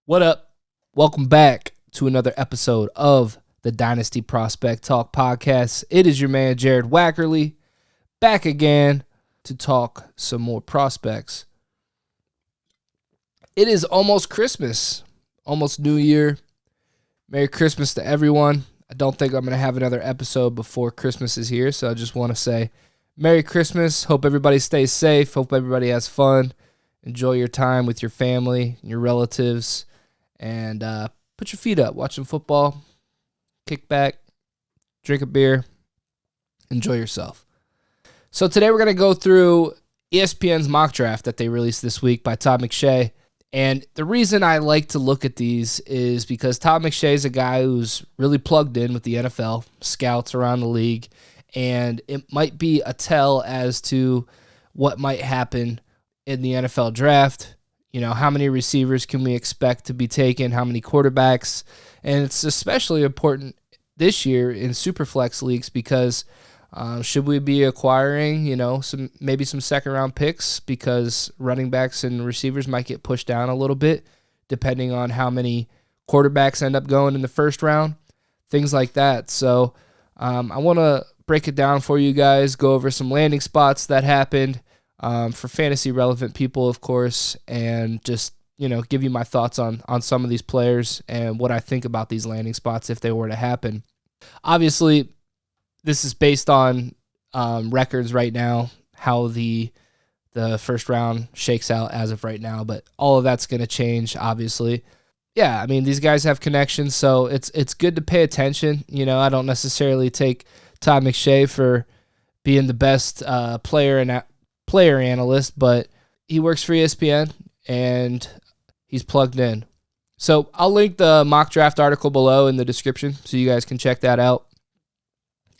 What up? Welcome back to another episode of the Dynasty Prospect Talk podcast. It is your man, Jared Wackerly, back again to talk some more prospects. It is almost Christmas, almost New Year. Merry Christmas to everyone. I don't think I'm going to have another episode before Christmas is here, so I just want to say Merry Christmas. Hope everybody stays safe. Hope everybody has fun. Enjoy your time with your family, your relatives. And put your feet up, watch some football, kick back, drink a beer, enjoy yourself. So today we're going to go through ESPN's mock draft that they released this week by Todd McShay. And the reason I like to look at these is because Todd McShay is a guy who's really plugged in with the NFL, scouts around the league, and it might be a tell as to what might happen in the NFL draft. You know, how many receivers can we expect to be taken? How many quarterbacks? And it's especially important this year in Superflex leagues because should we be acquiring, maybe some second-round picks because running backs and receivers might get pushed down a little bit depending on how many quarterbacks end up going in the first round, things like that. So I want to break it down for you guys, go over some landing spots that happened, for fantasy relevant people, of course, and just, give you my thoughts on some of these players and what I think about these landing spots if they were to happen. Obviously, this is based on records right now, how the first round shakes out as of right now, but all of that's going to change, obviously. Yeah, I mean, these guys have connections, so it's good to pay attention. I don't necessarily take Todd McShay for being the best player analyst, but he works for ESPN and he's plugged in. So I'll link the mock draft article below in the description so you guys can check that out.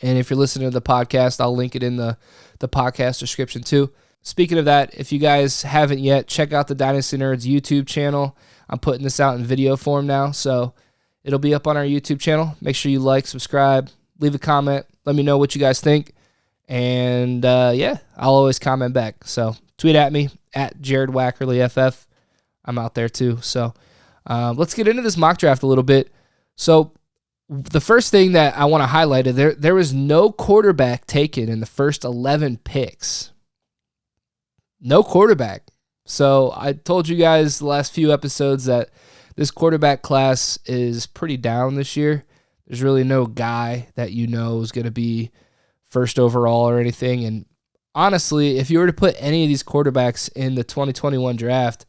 And if you're listening to the podcast, I'll link it in the podcast description too. Speaking of that, if you guys haven't yet, check out the Dynasty Nerds YouTube channel. I'm putting this out in video form now, so it'll be up on our YouTube channel. Make sure you like, subscribe, leave a comment. Let me know what you guys think. And, I'll always comment back. So tweet at me, at Jared Wackerly FF. I'm out there too. So let's get into this mock draft a little bit. So the first thing that I want to highlight is there was no quarterback taken in the first 11 picks. No quarterback. So I told you guys the last few episodes that this quarterback class is pretty down this year. There's really no guy that is going to be first overall or anything. And honestly, if you were to put any of these quarterbacks in the 2021 draft,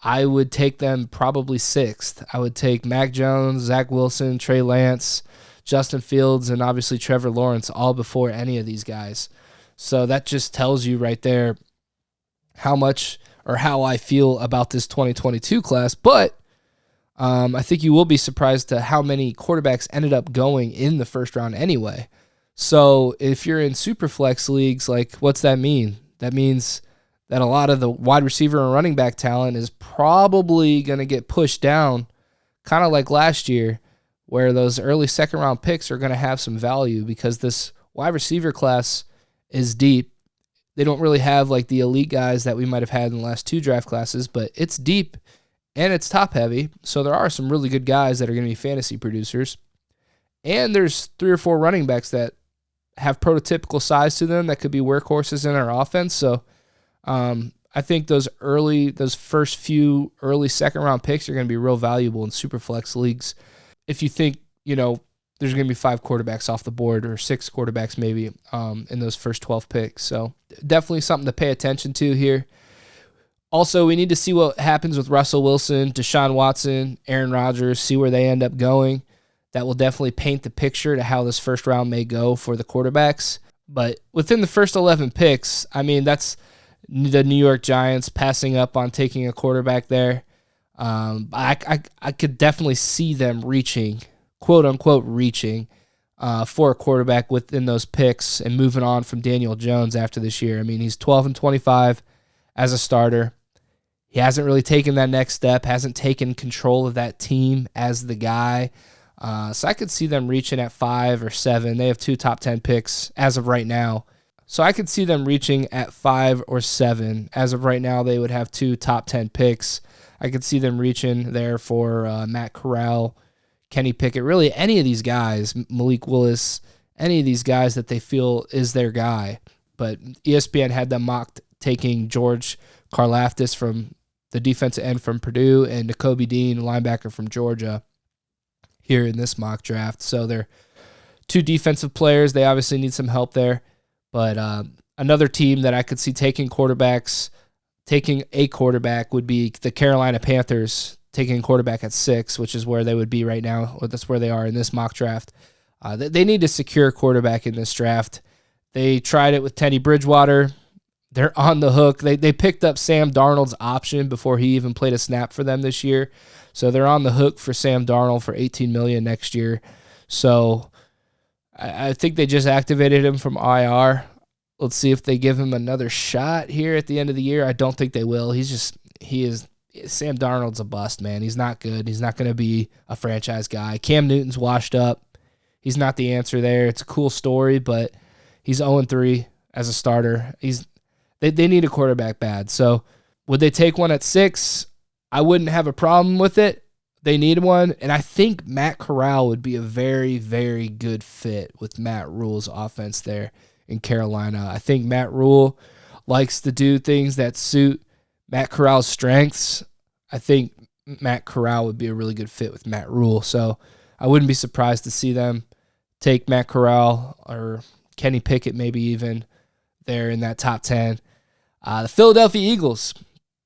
I would take them probably sixth. I would take Mac Jones, Zach Wilson, Trey Lance, Justin Fields, and obviously Trevor Lawrence all before any of these guys. So that just tells you right there how much or how I feel about this 2022 class. But I think you will be surprised to how many quarterbacks ended up going in the first round anyway. So if you're in Superflex leagues, what's that mean? That means that a lot of the wide receiver and running back talent is probably going to get pushed down, kind of like last year, where those early second-round picks are going to have some value because this wide receiver class is deep. They don't really have the elite guys that we might have had in the last two draft classes, but it's deep and it's top-heavy, so there are some really good guys that are going to be fantasy producers. And there's 3 or 4 running backs that have prototypical size to them that could be workhorses in our offense. So I think those first few early second-round picks are going to be real valuable in Superflex leagues. If you think, there's going to be 5 quarterbacks off the board or 6 quarterbacks maybe in those first 12 picks. So definitely something to pay attention to here. Also, we need to see what happens with Russell Wilson, Deshaun Watson, Aaron Rodgers, see where they end up going. That will definitely paint the picture to how this first round may go for the quarterbacks. But within the first 11 picks, I mean, that's the New York Giants passing up on taking a quarterback there. I could definitely see them reaching, quote-unquote reaching, for a quarterback within those picks and moving on from Daniel Jones after this year. I mean, he's 12-25 as a starter. He hasn't really taken that next step, hasn't taken control of that team as the guy. So I could see them reaching at 5 or 7. They have 2 top 10 picks as of right now. So I could see them reaching at 5 or 7. As of right now, they would have 2 top 10 picks. I could see them reaching there for Matt Corral, Kenny Pickett, really any of these guys, Malik Willis, any of these guys that they feel is their guy. But ESPN had them mocked taking George Karlaftis from the defensive end from Purdue and Nakobe Dean, linebacker from Georgia, here in this mock draft. So they're two defensive players. They obviously need some help there. But another team that I could see taking a quarterback would be the Carolina Panthers, taking a quarterback at 6, which is where they would be right now. Or that's where they are in this mock draft. They need to secure a quarterback in this draft. They tried it with Teddy Bridgewater. They're on the hook. They picked up Sam Darnold's option before he even played a snap for them this year. So they're on the hook for Sam Darnold for $18 million next year. So I think they just activated him from IR. Let's see if they give him another shot here at the end of the year. I don't think they will. Sam Darnold's a bust, man. He's not good. He's not going to be a franchise guy. Cam Newton's washed up. He's not the answer there. It's a cool story, but he's 0-3 as a starter. They need a quarterback bad. So would they take one at 6? I wouldn't have a problem with it. They need one. And I think Matt Corral would be a very, very good fit with Matt Rule's offense there in Carolina. I think Matt Rule likes to do things that suit Matt Corral's strengths. I think Matt Corral would be a really good fit with Matt Rule. So I wouldn't be surprised to see them take Matt Corral or Kenny Pickett maybe even there in that top 10. The Philadelphia Eagles,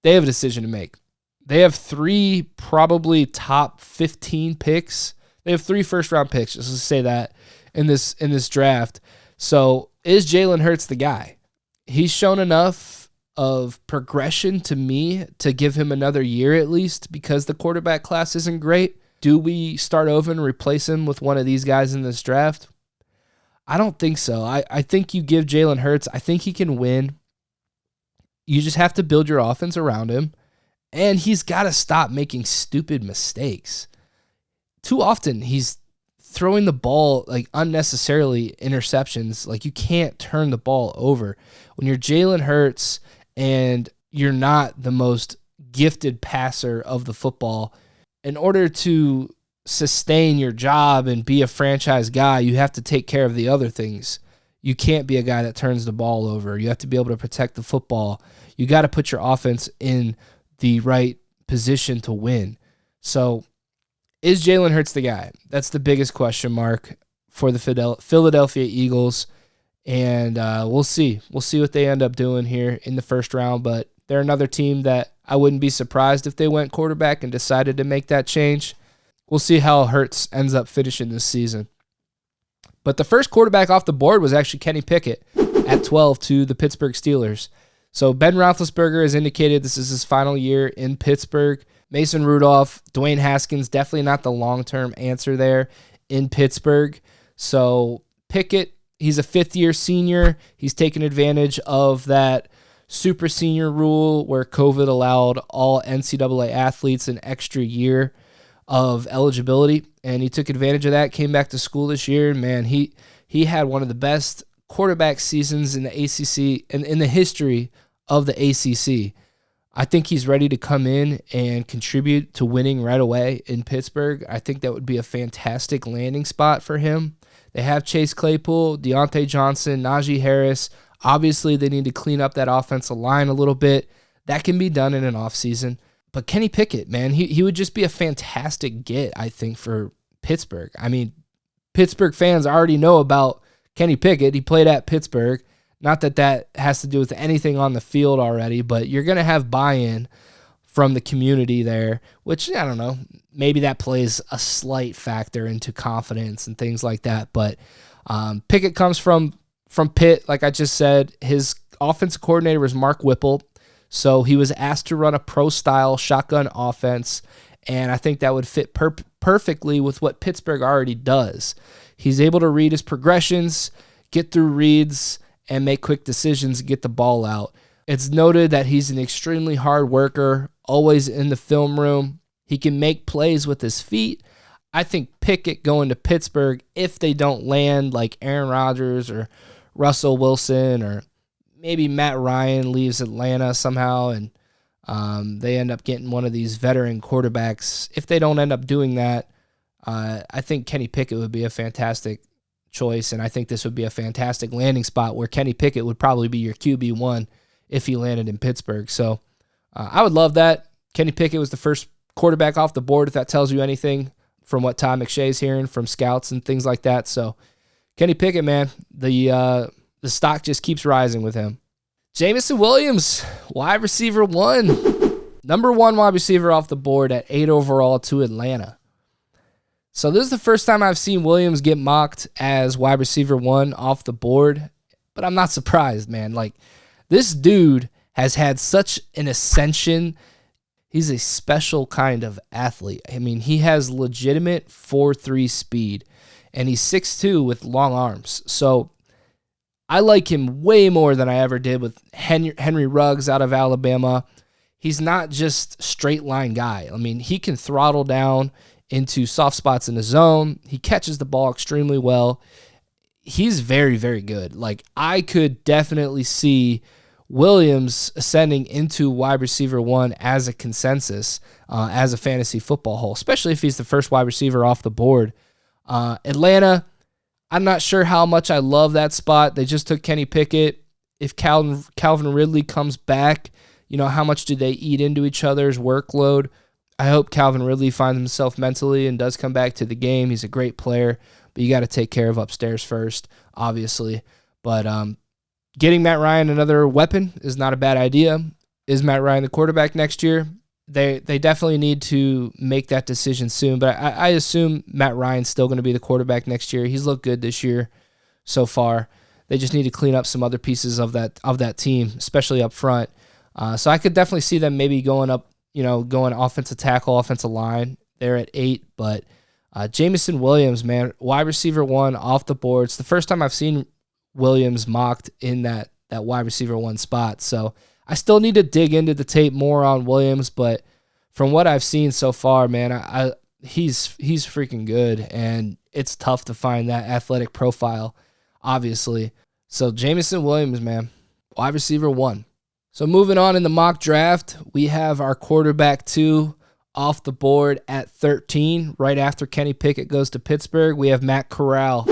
they have a decision to make. They have 3 probably top 15 picks. They have 3 first-round picks, just to say that, in this draft. So is Jalen Hurts the guy? He's shown enough of progression to me to give him another year at least because the quarterback class isn't great. Do we start over and replace him with one of these guys in this draft? I don't think so. I think you give Jalen Hurts, I think he can win. You just have to build your offense around him, and he's got to stop making stupid mistakes. Too often he's throwing the ball like unnecessarily interceptions. Like you can't turn the ball over. When you're Jalen Hurts and you're not the most gifted passer of the football, in order to sustain your job and be a franchise guy, you have to take care of the other things. You can't be a guy that turns the ball over. You have to be able to protect the football. You got to put your offense in the right position to win. So is Jalen Hurts the guy? That's the biggest question mark for the Philadelphia Eagles. And we'll see. We'll see what they end up doing here in the first round. But they're another team that I wouldn't be surprised if they went quarterback and decided to make that change. We'll see how Hurts ends up finishing this season. But the first quarterback off the board was actually Kenny Pickett at 12 to the Pittsburgh Steelers. So Ben Roethlisberger has indicated this is his final year in Pittsburgh. Mason Rudolph, Dwayne Haskins, definitely not the long-term answer there in Pittsburgh. So Pickett, he's a fifth-year senior. He's taken advantage of that super senior rule where COVID allowed all NCAA athletes an extra year of eligibility, and he took advantage of that, came back to school this year, and man, he had one of the best quarterback seasons in the ACC and in the history of the ACC. I think he's ready to come in and contribute to winning right away in Pittsburgh. I think that would be a fantastic landing spot for him. They have Chase Claypool, Deontay Johnson, Najee Harris. Obviously, they need to clean up that offensive line a little bit. That can be done in an offseason. But Kenny Pickett, man, he would just be a fantastic get, I think, for Pittsburgh. I mean, Pittsburgh fans already know about Kenny Pickett. He played at Pittsburgh. Not that that has to do with anything on the field already, but you're going to have buy-in from the community there, which, I don't know, maybe that plays a slight factor into confidence and things like that. But Pickett comes from Pitt, like I just said. His offensive coordinator was Mark Whipple. So he was asked to run a pro-style shotgun offense, and I think that would fit perfectly with what Pittsburgh already does. He's able to read his progressions, get through reads, and make quick decisions and get the ball out. It's noted that he's an extremely hard worker, always in the film room. He can make plays with his feet. I think Pickett going to Pittsburgh, if they don't land like Aaron Rodgers or Russell Wilson or maybe Matt Ryan leaves Atlanta somehow and They end up getting one of these veteran quarterbacks. If they don't end up doing that, I think Kenny Pickett would be a fantastic choice, and I think this would be a fantastic landing spot where Kenny Pickett would probably be your QB1 if he landed in Pittsburgh. So I would love that. Kenny Pickett was the first quarterback off the board, if that tells you anything from what Todd McShay's hearing from scouts and things like that. So Kenny Pickett, man, the stock just keeps rising with him. Jameson Williams, wide receiver 1. Number 1 wide receiver off the board at 8 overall to Atlanta. So this is the first time I've seen Williams get mocked as wide receiver 1 off the board, but I'm not surprised, man. Like, this dude has had such an ascension. He's a special kind of athlete. I mean, he has legitimate 4.3 speed, and he's 6'2" with long arms. So I like him way more than I ever did with Henry Ruggs out of Alabama. He's not just straight line guy. I mean, he can throttle down into soft spots in the zone. He catches the ball extremely well. He's very, very good. Like, I could definitely see Williams ascending into wide receiver 1 as a consensus, as a fantasy football hole, especially if he's the first wide receiver off the board. Atlanta, I'm not sure how much I love that spot. They just took Kenny Pickett. If Calvin Ridley comes back, how much do they eat into each other's workload? I hope Calvin Ridley finds himself mentally and does come back to the game. He's a great player, but you got to take care of upstairs first, obviously. But getting Matt Ryan another weapon is not a bad idea. Is Matt Ryan the quarterback next year? They definitely need to make that decision soon, but I assume Matt Ryan's still going to be the quarterback next year. He's looked good this year so far. They just need to clean up some other pieces of that team, especially up front. So I could definitely see them maybe going up, going offensive tackle, offensive line. They're at 8, but Jameson Williams, man, wide receiver 1 off the board. It's the first time I've seen Williams mocked in that wide receiver 1 spot. So I still need to dig into the tape more on Williams, but from what I've seen so far, man, he's freaking good, and it's tough to find that athletic profile, obviously. So Jameson Williams, man, wide receiver 1. So moving on in the mock draft, we have our quarterback 2 off the board at 13. Right after Kenny Pickett goes to Pittsburgh, we have Matt Corral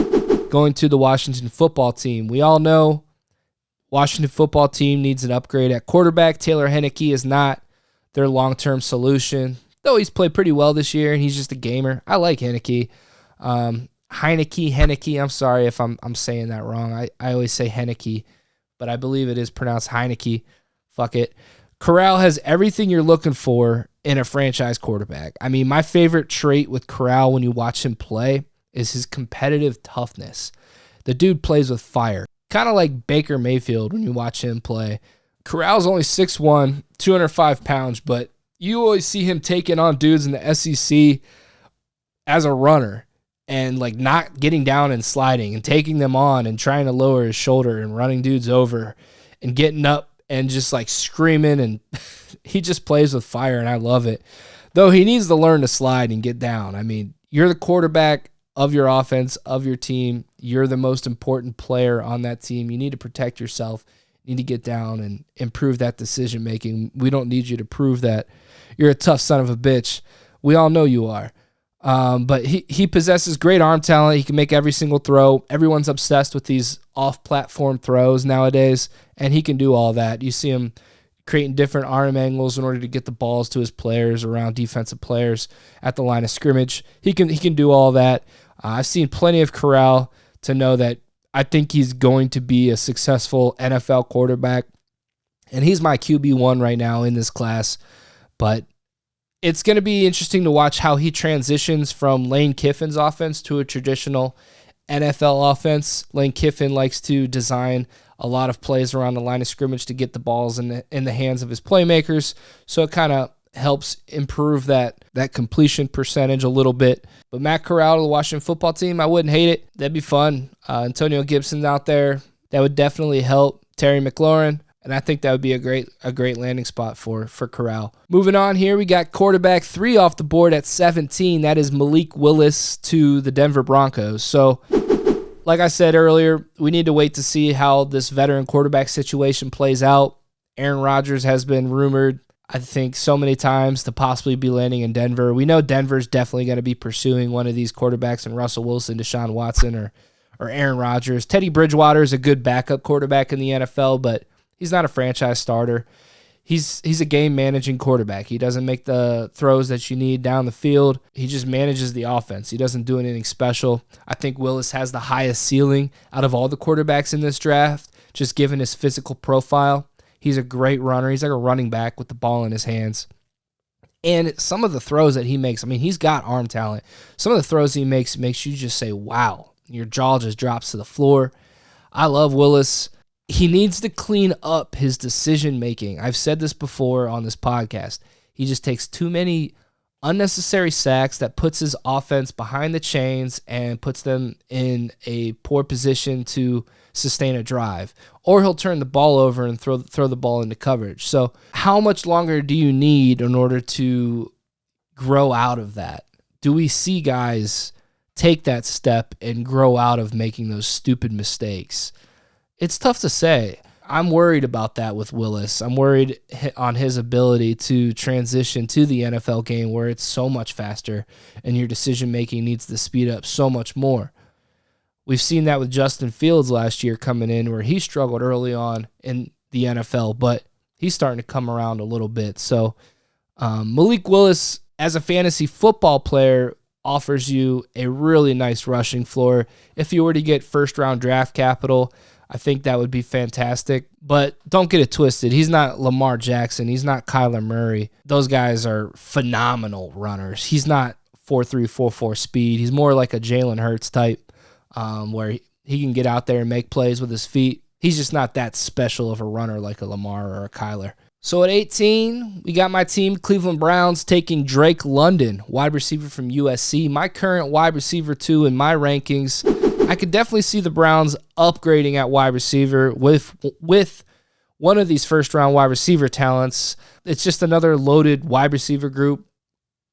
going to the Washington football team. We all know Washington football team needs an upgrade at quarterback. Taylor Heinicke is not their long-term solution, though he's played pretty well this year, and he's just a gamer. I like Heinicke. Heinicke, I'm sorry if I'm saying that wrong. I always say Heinicke, but I believe it is pronounced Heinicke. Fuck it. Corral has everything you're looking for in a franchise quarterback. I mean, my favorite trait with Corral when you watch him play is his competitive toughness. The dude plays with fire. Kind of like Baker Mayfield when you watch him play. Corral's only 6'1", 205 pounds, but you always see him taking on dudes in the SEC as a runner and like not getting down and sliding and taking them on and trying to lower his shoulder and running dudes over and getting up and just like screaming, and he just plays with fire, and I love it. Though he needs to learn to slide and get down. I mean, you're the quarterback of your offense, of your team. You're the most important player on that team. You need to protect yourself. You need to get down and improve that decision-making. We don't need you to prove that you're a tough son of a bitch. We all know you are. But he possesses great arm talent. He can make every single throw. Everyone's obsessed with these off-platform throws nowadays, and he can do all that. You see him creating different arm angles in order to get the balls to his players around defensive players at the line of scrimmage. He can do all that. I've seen plenty of Corral to know that I think he's going to be a successful NFL quarterback, and he's my QB1 right now in this class. But it's going to be interesting to watch how he transitions from Lane Kiffin's offense to a traditional NFL offense. Lane Kiffin likes to design a lot of plays around the line of scrimmage to get the balls in the hands of his playmakers, so it kind of helps improve that completion percentage a little bit. But Matt Corral to the Washington football team, I wouldn't hate it. That'd be fun. Antonio Gibson's out there. That would definitely help. Terry McLaurin. And I think that would be a great landing spot for Corral. Moving on here, we got quarterback 3 off the board at 17. That is Malik Willis to the Denver Broncos. So, like I said earlier, we need to wait to see how this veteran quarterback situation plays out. Aaron Rodgers has been rumored. I think so many times to possibly be landing in Denver. We know Denver's definitely going to be pursuing one of these quarterbacks in Russell Wilson, Deshaun Watson, or Aaron Rodgers. Teddy Bridgewater is a good backup quarterback in the NFL, but he's not a franchise starter. He's a game-managing quarterback. He doesn't make the throws that you need down the field. He just manages the offense. He doesn't do anything special. I think Willis has the highest ceiling out of all the quarterbacks in this draft, just given his physical profile. He's a great runner. He's like a running back with the ball in his hands. And some of the throws that he makes, I mean, he's got arm talent. Some of the throws he makes you just say, wow. Your jaw just drops to the floor. I love Willis. He needs to clean up his decision-making. I've said this before on this podcast. He just takes too many unnecessary sacks that puts his offense behind the chains and puts them in a poor position to sustain a drive. Or he'll turn the ball over and throw the ball into coverage. So how much longer do you need in order to grow out of that? Do we see guys take that step and grow out of making those stupid mistakes? It's tough to say. I'm worried about that with Willis. I'm worried on his ability to transition to the NFL game where it's so much faster and your decision-making needs to speed up so much more. We've seen that with Justin Fields last year coming in where he struggled early on in the NFL, but he's starting to come around a little bit. So Malik Willis, as a fantasy football player, offers you a really nice rushing floor. If you were to get first-round draft capital, I think that would be fantastic. But don't get it twisted. He's not Lamar Jackson. He's not Kyler Murray. Those guys are phenomenal runners. He's not 4.3, 4.4 speed. He's more like a Jalen Hurts type where he can get out there and make plays with his feet. He's just not that special of a runner like a Lamar or a Kyler. So at 18, we got my team, Cleveland Browns, taking Drake London, wide receiver from USC. My current wide receiver 2 in my rankings. I could definitely see the Browns upgrading at wide receiver with one of these first-round wide receiver talents. It's just another loaded wide receiver group.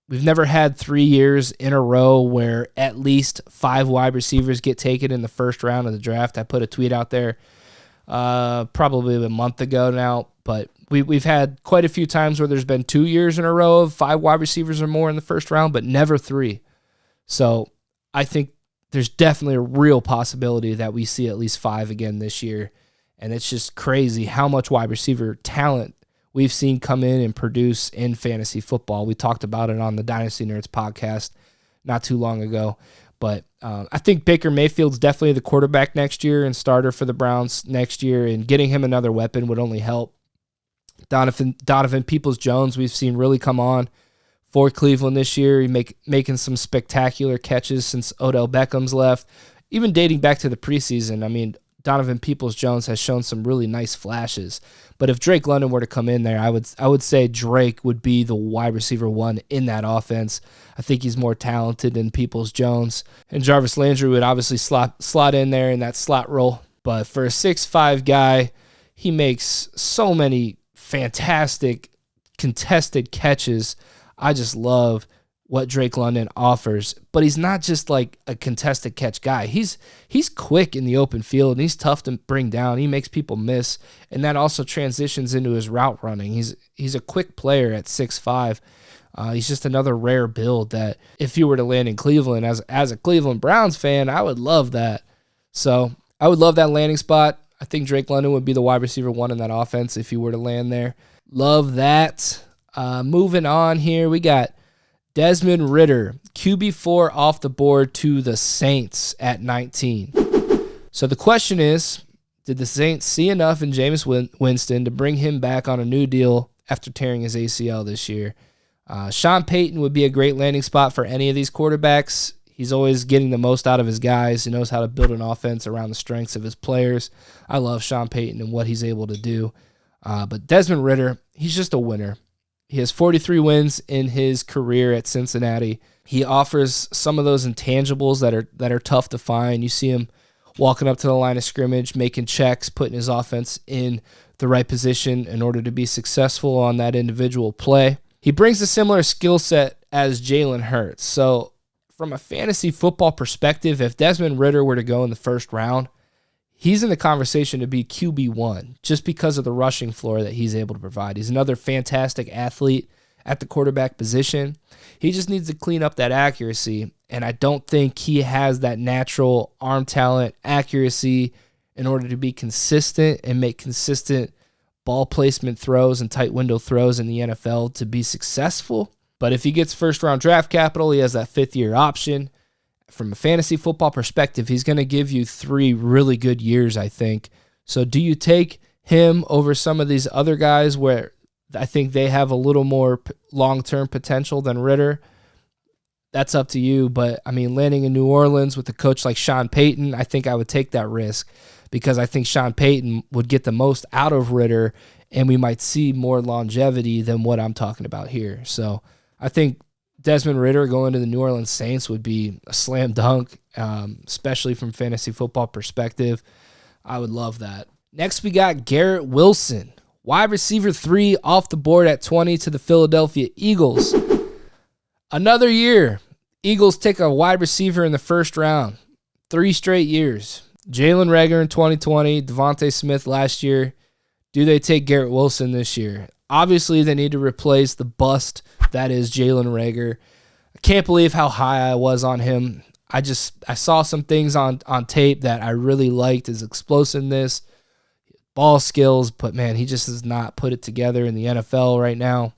We've never had 3 years in a row where at least 5 wide receivers get taken in the first round of the draft. I put a tweet out there probably a month ago now, but we've had quite a few times where there's been 2 years in a row of 5 wide receivers or more in the first round, but never 3. So I think there's definitely a real possibility that we see at least 5 again this year. And it's just crazy how much wide receiver talent we've seen come in and produce in fantasy football. We talked about it on the Dynasty Nerds podcast not too long ago. But I think Baker Mayfield's definitely the quarterback next year and starter for the Browns next year, and getting him another weapon would only help. Donovan Peoples-Jones we've seen really come on for Cleveland this year. He's making some spectacular catches since Odell Beckham's left. Even dating back to the preseason, I mean, Donovan Peoples-Jones has shown some really nice flashes. But if Drake London were to come in there, I would say Drake would be the wide receiver 1 in that offense. I think he's more talented than Peoples-Jones. And Jarvis Landry would obviously slot in there in that slot role. But for a 6'5" guy, he makes so many fantastic contested catches. I just love what Drake London offers, but he's not just like a contested catch guy. He's quick in the open field, and he's tough to bring down. He makes people miss, and that also transitions into his route running. He's a quick player at 6'5". He's just another rare build that if you were to land in Cleveland as a Cleveland Browns fan, I would love that. So I would love that landing spot. I think Drake London would be the wide receiver 1 in that offense if you were to land there. Love that. Moving on here, we got Desmond Ridder, QB4 off the board to the Saints at 19. So the question is, did the Saints see enough in Jameis Winston to bring him back on a new deal after tearing his ACL this year? Sean Payton would be a great landing spot for any of these quarterbacks. He's always getting the most out of his guys. He knows how to build an offense around the strengths of his players. I love Sean Payton and what he's able to do. But Desmond Ridder, he's just a winner. He has 43 wins in his career at Cincinnati. He offers some of those intangibles that are tough to find. You see him walking up to the line of scrimmage, making checks, putting his offense in the right position in order to be successful on that individual play. He brings a similar skill set as Jalen Hurts. So from a fantasy football perspective, if Desmond Ridder were to go in the first round, he's in the conversation to be QB1 just because of the rushing floor that he's able to provide. He's another fantastic athlete at the quarterback position. He just needs to clean up that accuracy, and I don't think he has that natural arm talent, accuracy in order to be consistent and make consistent ball placement throws and tight window throws in the NFL to be successful. But if he gets first-round draft capital, he has that fifth-year option. From a fantasy football perspective, he's going to give you 3 really good years, I think. So do you take him over some of these other guys where I think they have a little more long-term potential than Ritter? That's up to you. But, I mean, landing in New Orleans with a coach like Sean Payton, I think I would take that risk because I think Sean Payton would get the most out of Ritter, and we might see more longevity than what I'm talking about here. So I think Desmond Ritter going to the New Orleans Saints would be a slam dunk, especially from fantasy football perspective. I would love that. Next, we got Garrett Wilson, wide receiver 3 off the board at 20 to the Philadelphia Eagles. Another year, Eagles take a wide receiver in the first round. 3 straight years. Jalen Reagor in 2020, Devontae Smith last year. Do they take Garrett Wilson this year? Obviously, they need to replace the bust that is Jalen Reagor. I can't believe how high I was on him. I saw some things on tape that I really liked, his explosiveness, ball skills, but man, he just does not put it together in the NFL right now,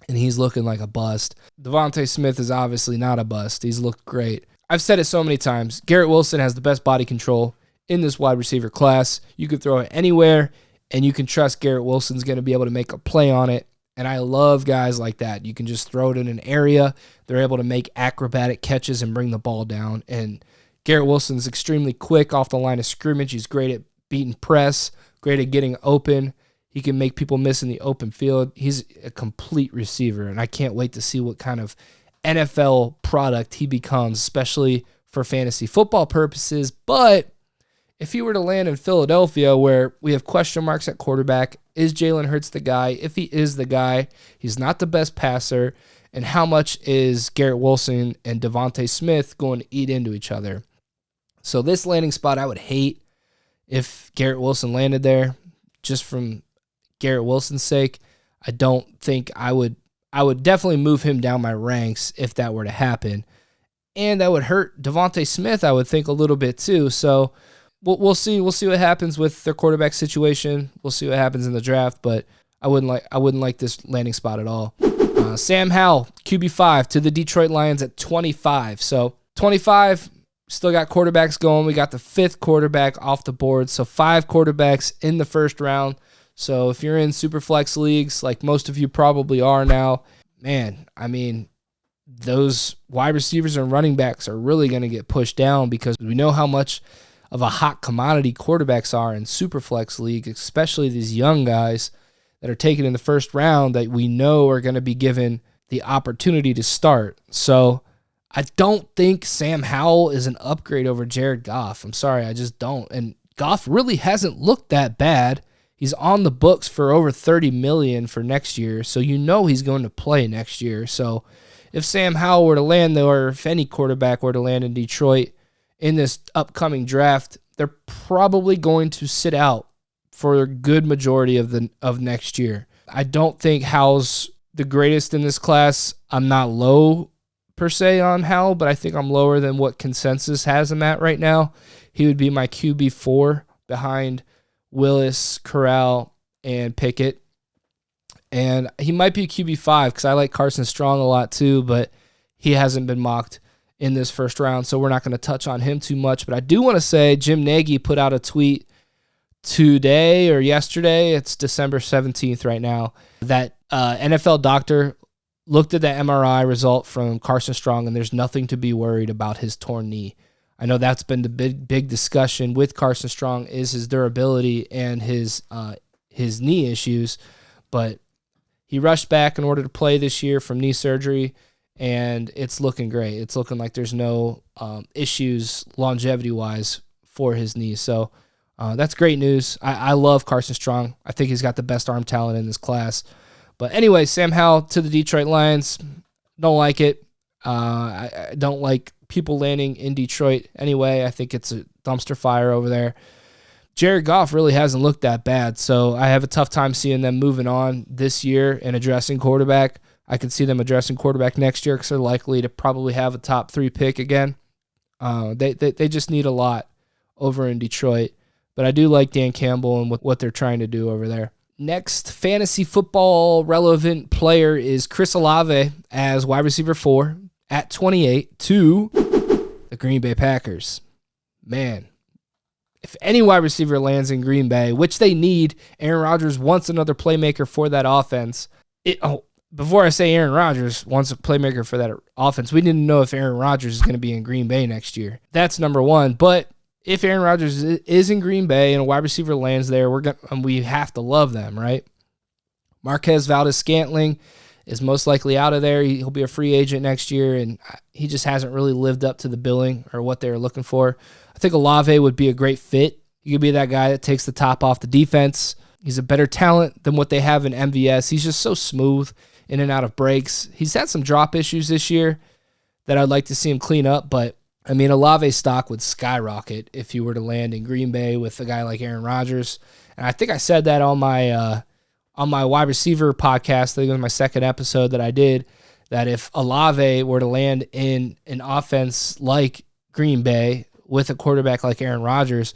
and he's looking like a bust. Devontae Smith is obviously not a bust. He's looked great. I've said it so many times. Garrett Wilson has the best body control in this wide receiver class. You can throw it anywhere, and you can trust Garrett Wilson's going to be able to make a play on it. And I love guys like that. You can just throw it in an area. They're able to make acrobatic catches and bring the ball down. And Garrett Wilson's extremely quick off the line of scrimmage. He's great at beating press, great at getting open. He can make people miss in the open field. He's a complete receiver, and I can't wait to see what kind of NFL product he becomes, especially for fantasy football purposes. But if he were to land in Philadelphia, where we have question marks at quarterback, is Jalen Hurts the guy? If he is the guy, he's not the best passer. And how much is Garrett Wilson and Devontae Smith going to eat into each other? So this landing spot, I would hate if Garrett Wilson landed there. Just from Garrett Wilson's sake, I don't think I would definitely move him down my ranks if that were to happen. And that would hurt Devontae Smith, I would think, a little bit too. So we'll see. We'll see what happens with their quarterback situation. We'll see what happens in the draft, but I wouldn't like this landing spot at all. Sam Howell, QB5 to the Detroit Lions at 25. So 25, still got quarterbacks going. We got the 5th quarterback off the board. So 5 quarterbacks in the first round. So if you're in Superflex leagues, like most of you probably are now, man, I mean, those wide receivers and running backs are really going to get pushed down because we know how much of a hot commodity quarterbacks are in Superflex league, especially these young guys that are taken in the first round that we know are going to be given the opportunity to start. So I don't think Sam Howell is an upgrade over Jared Goff. I'm sorry, I just don't. And Goff really hasn't looked that bad. He's on the books for over $30 million for next year, so you know he's going to play next year. So if Sam Howell were to land there, or if any quarterback were to land in Detroit in this upcoming draft, they're probably going to sit out for a good majority of next year. I don't think Howell's the greatest in this class. I'm not low per se on Howell, but I think I'm lower than what consensus has him at right now. He would be my QB4 behind Willis, Corral, and Pickett. And he might be QB5 because I like Carson Strong a lot too, but he hasn't been mocked in this first round, so we're not going to touch on him too much. But I do want to say Jim Nagy put out a tweet today or yesterday, it's December 17th right now, that NFL doctor looked at the MRI result from Carson Strong, and there's nothing to be worried about his torn knee. I know that's been the big discussion with Carson Strong is his durability and his knee issues, but he rushed back in order to play this year from knee surgery, and it's looking great. It's looking like there's no issues longevity-wise for his knee. So that's great news. I love Carson Strong. I think he's got the best arm talent in this class. But anyway, Sam Howell to the Detroit Lions. Don't like it. I don't like people landing in Detroit anyway. I think it's a dumpster fire over there. Jared Goff really hasn't looked that bad, so I have a tough time seeing them moving on this year and addressing quarterback. I could see them addressing quarterback next year because they're likely to probably have a top 3 pick again. They just need a lot over in Detroit, but I do like Dan Campbell and what they're trying to do over there. Next fantasy football relevant player is Chris Olave as wide receiver 4 at 28 to the Green Bay Packers. Man, if any wide receiver lands in Green Bay, which they need, Aaron Rodgers wants another playmaker for that offense. Before I say Aaron Rodgers wants a playmaker for that offense, we didn't know if Aaron Rodgers is going to be in Green Bay next year. That's number one. But if Aaron Rodgers is in Green Bay and a wide receiver lands there, we have to love them, right? Marquez Valdes-Scantling is most likely out of there. He'll be a free agent next year, and he just hasn't really lived up to the billing or what they were looking for. I think Olave would be a great fit. He could be that guy that takes the top off the defense. He's a better talent than what they have in MVS. He's just so smooth in and out of breaks. He's had some drop issues this year that I'd like to see him clean up, but I mean, Olave's stock would skyrocket if you were to land in Green Bay with a guy like Aaron Rodgers. And I think I said that on my wide receiver podcast. I think it was my second episode that I did, that if Olave were to land in an offense like Green Bay with a quarterback like Aaron Rodgers,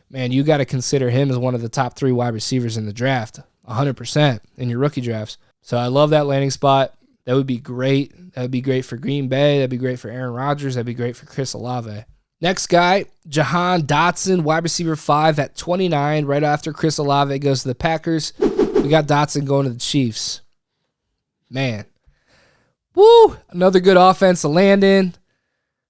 man, you got to consider him as one of the top 3 wide receivers in the draft, 100% in your rookie drafts. So I love that landing spot. That would be great. That would be great for Green Bay. That would be great for Aaron Rodgers. That would be great for Chris Olave. Next guy, Jahan Dotson, wide receiver 5 at 29. Right after Chris Olave goes to the Packers, we got Dotson going to the Chiefs. Man. Woo! Another good offense to land in.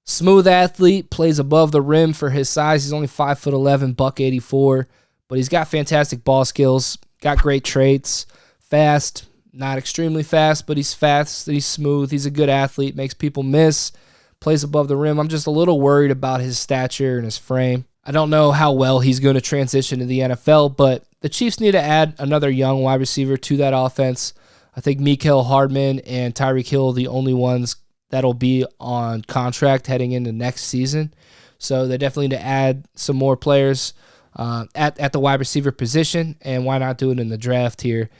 Smooth athlete, plays above the rim for his size. He's only 5'11", $184, but he's got fantastic ball skills, got great traits, fast. Not extremely fast, but he's fast. He's smooth. He's a good athlete. Makes people miss. Plays above the rim. I'm just a little worried about his stature and his frame. I don't know how well he's going to transition to the NFL, but the Chiefs need to add another young wide receiver to that offense. I think Mecole Hardman and Tyreek Hill are the only ones that'll be on contract heading into next season. So they definitely need to add some more players at the wide receiver position, and why not do it in the draft here?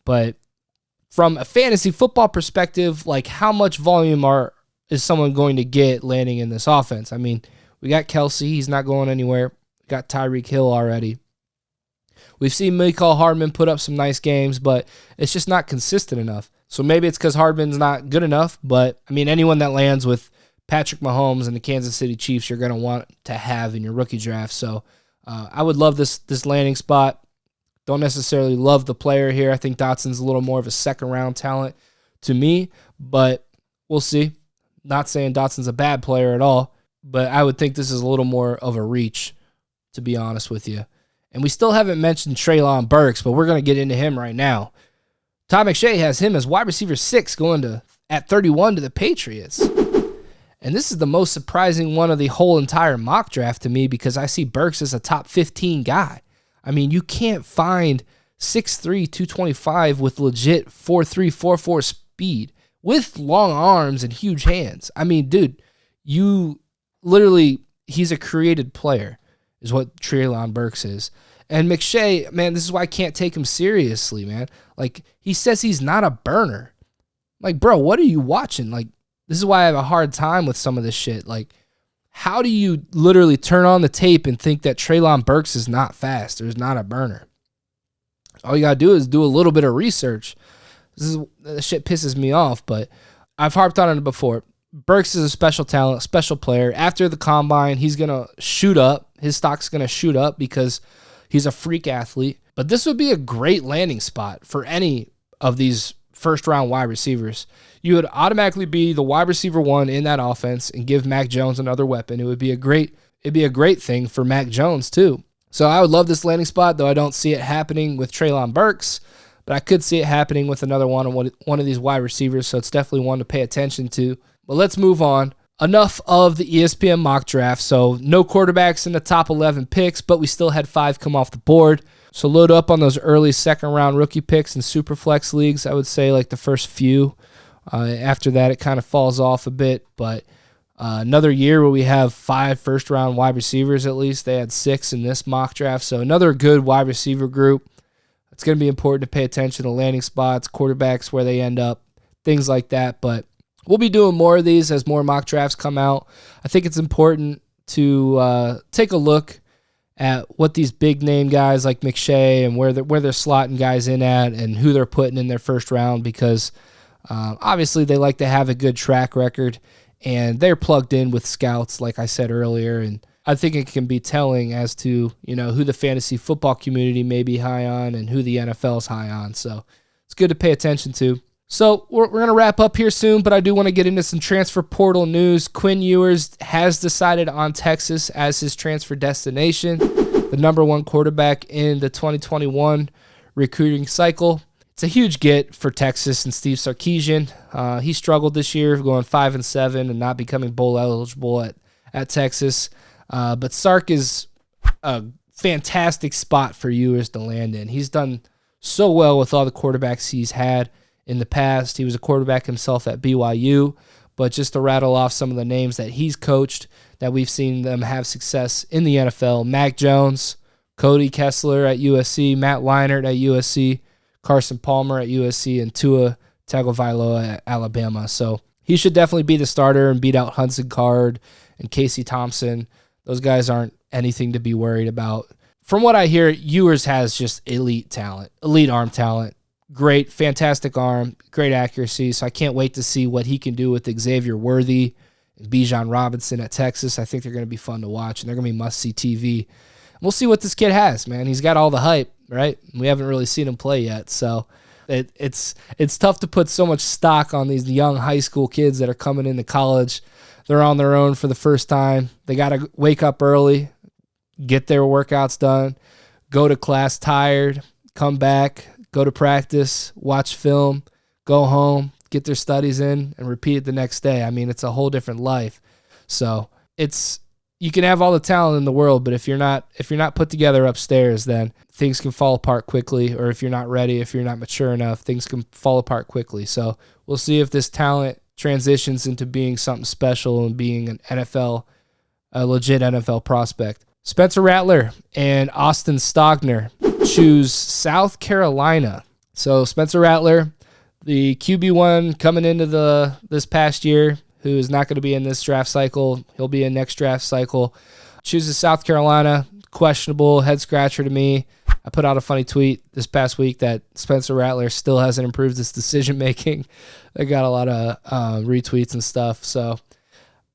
But from a fantasy football perspective, like how much volume is someone going to get landing in this offense? I mean, we got Kelsey. He's not going anywhere. We got Tyreek Hill already. We've seen Mecole Hardman put up some nice games, but it's just not consistent enough. So maybe it's because Hardman's not good enough, but I mean, anyone that lands with Patrick Mahomes and the Kansas City Chiefs, you're going to want to have in your rookie draft. So I would love this landing spot. Don't necessarily love the player here. I think Dotson's a little more of a second-round talent to me, but we'll see. Not saying Dotson's a bad player at all, but I would think this is a little more of a reach, to be honest with you. And we still haven't mentioned Treylon Burks, but we're going to get into him right now. Todd McShay has him as wide receiver 6 going at 31 to the Patriots. And this is the most surprising one of the whole entire mock draft to me because I see Burks as a top 15 guy. I mean, you can't find 6'3", 225 with legit 4'3", 4'4" speed with long arms and huge hands. I mean, dude, he's a created player is what Treylon Burks is. And McShay, man, this is why I can't take him seriously, man. Like, he says he's not a burner. Like, bro, what are you watching? Like, this is why I have a hard time with some of this shit. Like, how do you literally turn on the tape and think that Treylon Burks is not fast or is not a burner? All you got to do is do a little bit of research. This shit pisses me off, but I've harped on it before. Burks is a special talent, special player. After the combine, he's going to shoot up. His stock's going to shoot up because he's a freak athlete. But this would be a great landing spot for any of these first-round wide receivers. You would automatically be the wide receiver 1 in that offense and give Mac Jones another weapon. It'd be a great thing for Mac Jones too. So I would love this landing spot, though I don't see it happening with Treylon Burks, but I could see it happening with another one of these wide receivers, so it's definitely one to pay attention to. But let's move on. Enough of the ESPN mock draft. So no quarterbacks in the top 11 picks, but we still had 5 come off the board. So load up on those early second-round rookie picks in Superflex leagues. I would say like the first few. After that, it kind of falls off a bit. But Another year where we have 5 first-round wide receivers at least. They had 6 in this mock draft. So another good wide receiver group. It's going to be important to pay attention to landing spots, quarterbacks, where they end up, things like that. But we'll be doing more of these as more mock drafts come out. I think it's important to take a look at what these big-name guys like McShay and where they're slotting guys in at and who they're putting in their first round because obviously they like to have a good track record. And they're plugged in with scouts, like I said earlier, and I think it can be telling as to, who the fantasy football community may be high on and who the NFL is high on. So it's good to pay attention to. So we're going to wrap up here soon, but I do want to get into some transfer portal news. Quinn Ewers has decided on Texas as his transfer destination, the number 1 quarterback in the 2021 recruiting cycle. It's a huge get for Texas and Steve Sarkisian. He struggled this year, going 5-7 and not becoming bowl eligible at Texas. But Sark is a fantastic spot for Ewers to land in. He's done so well with all the quarterbacks he's had in the past. He was a quarterback himself at BYU, but just to rattle off some of the names that he's coached that we've seen them have success in the NFL: Mac Jones, Cody Kessler at USC, Matt Leinart at USC, Carson Palmer at USC, and Tua Tagovailoa at Alabama. So he should definitely be the starter and beat out Hudson Card and Casey Thompson. Those guys aren't anything to be worried about. From what I hear, Ewers has just elite talent, elite arm talent, great, fantastic arm, great accuracy. So I can't wait to see what he can do with Xavier Worthy and Bijan Robinson at Texas. I think they're going to be fun to watch, and they're going to be must-see TV. We'll see what this kid has, man. He's got all the hype, right? We haven't really seen him play yet, so it's tough to put so much stock on these young high school kids that are coming into college. They're on their own for the first time. They got to wake up early, get their workouts done, go to class tired, come back, go to practice, watch film, go home, get their studies in, and repeat it the next day. I mean, it's a whole different life. So you can have all the talent in the world, but if you're not put together upstairs, then things can fall apart quickly. Or if you're not ready, if you're not mature enough, things can fall apart quickly. So we'll see if this talent transitions into being something special and being a legit NFL prospect. Spencer Rattler and Austin Stogner choose South Carolina. So Spencer Rattler, the QB1 coming into this past year, who is not going to be in this draft cycle. He'll be in next draft cycle. Chooses South Carolina. Questionable, head scratcher to me. I put out a funny tweet this past week that Spencer Rattler still hasn't improved his decision making. They got a lot of retweets and stuff. So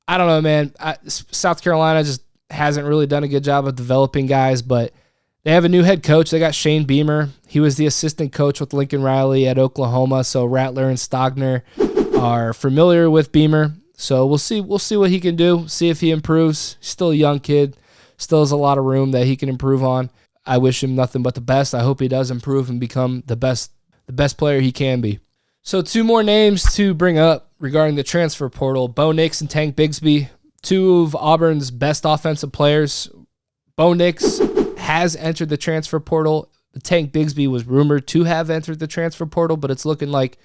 I don't know, man. South Carolina just hasn't really done a good job of developing guys, but they have a new head coach. They got Shane Beamer. He was the assistant coach with Lincoln Riley at Oklahoma. So Rattler and Stogner are familiar with Beamer. So we'll see what he can do, see if he improves. He's still a young kid, still has a lot of room that he can improve on. I wish him nothing but the best. I hope he does improve and become the best player he can be. So 2 more names to bring up regarding the transfer portal: Bo Nix and Tank Bigsby, 2 of Auburn's best offensive players. Bo Nix has entered the transfer portal. Tank Bigsby was rumored to have entered the transfer portal, but it's looking like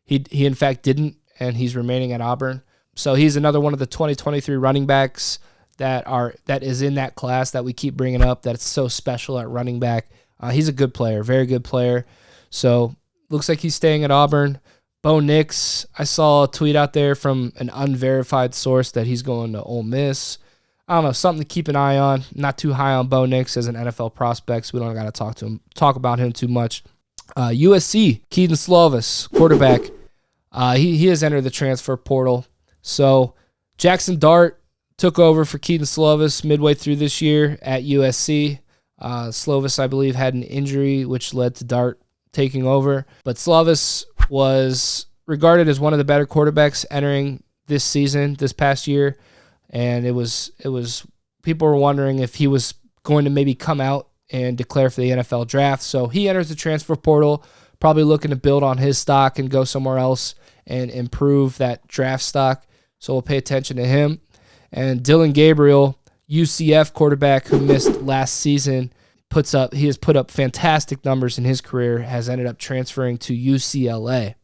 he in fact didn't, and he's remaining at Auburn. So he's another one of the 2023 running backs that is in that class that we keep bringing up, that's so special at running back. He's a good player, very good player. So looks like he's staying at Auburn. Bo Nix, I saw a tweet out there from an unverified source that he's going to Ole Miss. I don't know, something to keep an eye on. Not too high on Bo Nix as an NFL prospect, so we don't got to talk about him too much. USC, Kedon Slovis, quarterback. He has entered the transfer portal. So Jackson Dart took over for Kedon Slovis midway through this year at USC. Slovis, I believe, had an injury which led to Dart taking over. But Slovis was regarded as one of the better quarterbacks entering this season, this past year. And it was people were wondering if he was going to maybe come out and declare for the NFL draft. So he enters the transfer portal, probably looking to build on his stock and go somewhere else and improve that draft stock. So we'll pay attention to him. And Dillon Gabriel, UCF quarterback who missed last season, he has put up fantastic numbers in his career, has ended up transferring to UCLA.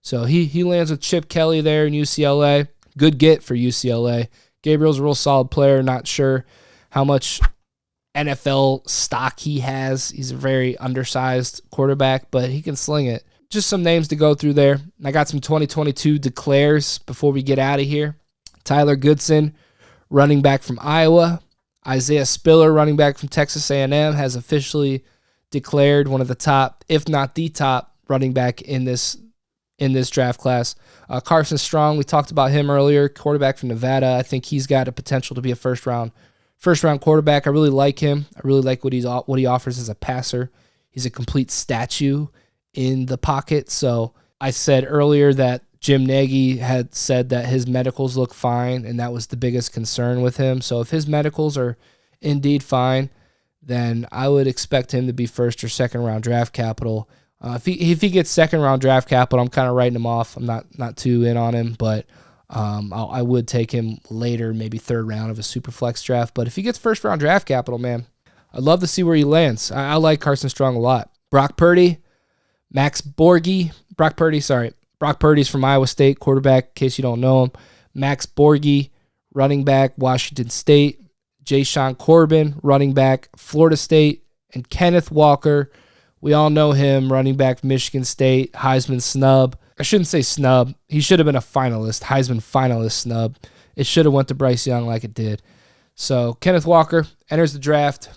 So he lands with Chip Kelly there in UCLA. good get for UCLA. Gabriel's a real solid player. Not sure how much NFL stock he has. He's a very undersized quarterback, but he can sling it. Just some names to go through there. I got some 2022 declares before we get out of here. Tyler Goodson, running back from Iowa. Isaiah Spiller, running back from Texas A&M, has officially declared one of the top, if not the top, running back in this draft class. Carson Strong, we talked about him earlier, quarterback from Nevada. I think he's got a potential to be a first round quarterback. I really like him. I really like what he offers as a passer. He's a complete statue in the pocket. So I said earlier that Jim Nagy had said that his medicals look fine, and that was the biggest concern with him. So if his medicals are indeed fine, then I would expect him to be first or second round draft capital. If he gets second round draft capital, I'm kind of writing him off. I'm not too in on him, but I would take him later, maybe third round of a super flex draft. But if he gets first round draft capital, man, I'd love to see where he lands. I like Carson Strong a lot. Brock Purdy's from Iowa State, quarterback, in case you don't know him. Max Borghi, running back, Washington State. Jashaun Corbin, running back, Florida State. And Kenneth Walker, we all know him, running back, Michigan State, Heisman snub. I shouldn't say snub. He should have been a finalist, Heisman finalist snub. It should have went to Bryce Young like it did. So Kenneth Walker enters the draft,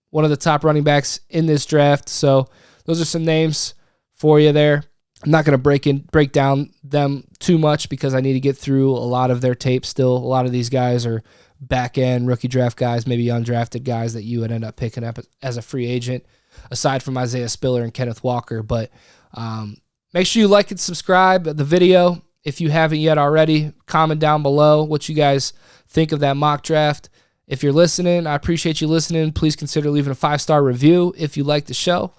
one of the top running backs in this draft. So those are some names for you there. I'm not going to break down them too much because I need to get through a lot of their tape still. A lot of these guys are back-end rookie draft guys, maybe undrafted guys that you would end up picking up as a free agent, aside from Isaiah Spiller and Kenneth Walker. But make sure you like and subscribe the video if you haven't yet already. Comment down below what you guys think of that mock draft. If you're listening, I appreciate you listening. Please consider leaving a 5-star review if you like the show.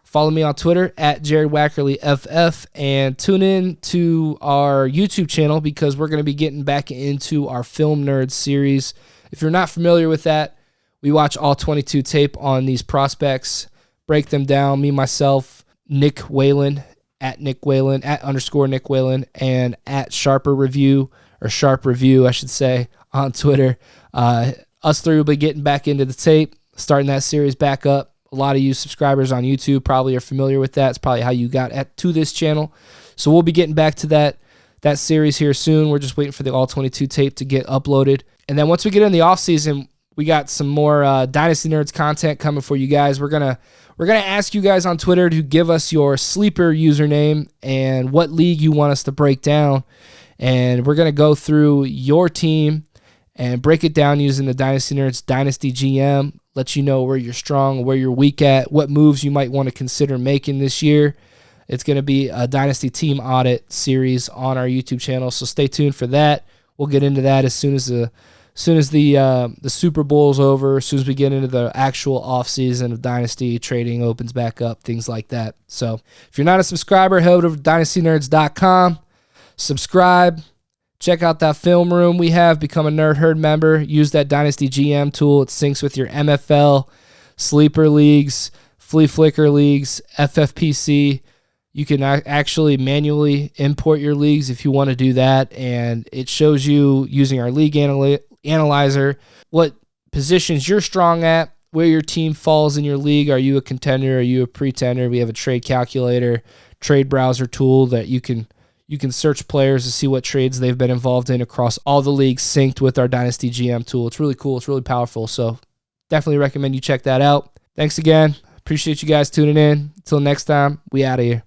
Follow me on Twitter at JaredWackerlyFF, and tune in to our YouTube channel because we're going to be getting back into our Film Nerds series. If you're not familiar with that, we watch all 22 tape on these prospects, break them down, me, myself, Nick Whalen, at Nick Whalen, at _Nick Whalen, and at Sharp Review, I should say, on Twitter. Us three will be getting back into the tape, starting that series back up. A lot of you subscribers on YouTube probably are familiar with that. It's probably how you got to this channel. So we'll be getting back to that series here soon. We're just waiting for the All-22 tape to get uploaded. And then once we get in the offseason, we got some more Dynasty Nerds content coming for you guys. We're gonna ask you guys on Twitter to give us your sleeper username and what league you want us to break down. And we're going to go through your team and break it down using the Dynasty Nerds Dynasty GM, let you know where you're strong, where you're weak at, what moves you might want to consider making this year. It's going to be a Dynasty team audit series on our YouTube channel, so stay tuned for that. We'll get into that as soon as the Super Bowl's over, as soon as we get into the actual offseason of Dynasty, trading opens back up, things like that. So if you're not a subscriber, head over to dynastynerds.com, subscribe, check out that film room we have, become a Nerd Herd member, use that Dynasty GM tool. It syncs with your MFL, Sleeper Leagues, Flea Flicker Leagues, FFPC. You can actually manually import your leagues if you want to do that, and it shows you using our league analyzer what positions you're strong at, where your team falls in your league. Are you a contender? Are you a pretender? We have a trade calculator, trade browser tool that you can search players to see what trades they've been involved in across all the leagues, synced with our Dynasty GM tool. It's really cool. It's really powerful. So definitely recommend you check that out. Thanks again. Appreciate you guys tuning in. Until next time, we out of here.